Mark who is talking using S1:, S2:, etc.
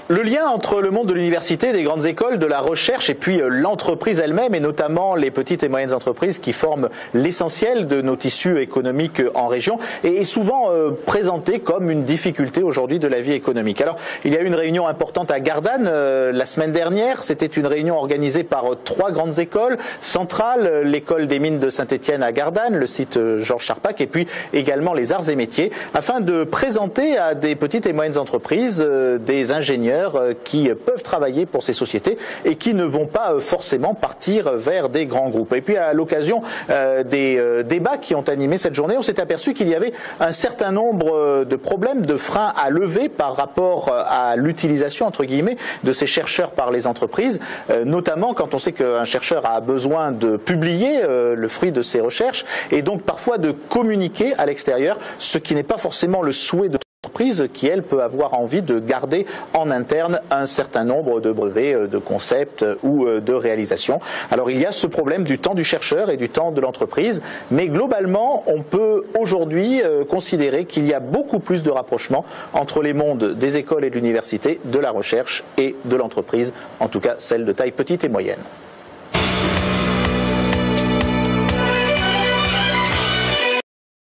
S1: Le lien entre le monde de l'université, des grandes écoles, de la recherche et puis l'entreprise elle-même, et notamment les petites et moyennes entreprises qui forment l'essentiel de nos tissus économiques en région, est souvent présenté comme une difficulté aujourd'hui de la vie économique. Alors, il y a eu une réunion importante à Gardanne la semaine dernière. C'était une réunion organisée par 3 grandes écoles centrales, l'école des mines de Saint-Étienne à Gardanne, le site Georges Charpak et puis également les arts et métiers, afin de présenter à des petites et moyennes entreprises des ingénieurs qui peuvent travailler pour ces sociétés et qui ne vont pas forcément partir vers des grands groupes. Et puis à l'occasion des débats qui ont animé cette journée, on s'est aperçu qu'il y avait un certain nombre de problèmes, de freins à lever par rapport à l'utilisation, entre guillemets, de ces chercheurs par les entreprises, notamment quand on sait qu'un chercheur a besoin de publier le fruit de ses recherches et donc parfois de communiquer à l'extérieur, ce qui n'est pas forcément le souhait de l'entreprise qui, elle, peut avoir envie de garder en interne un certain nombre de brevets, de concepts ou de réalisations. Alors il y a ce problème du temps du chercheur et du temps de l'entreprise, mais globalement on peut aujourd'hui considérer qu'il y a beaucoup plus de rapprochement entre les mondes des écoles et de l'université, de la recherche et de l'entreprise, en tout cas celle de taille petite et moyenne.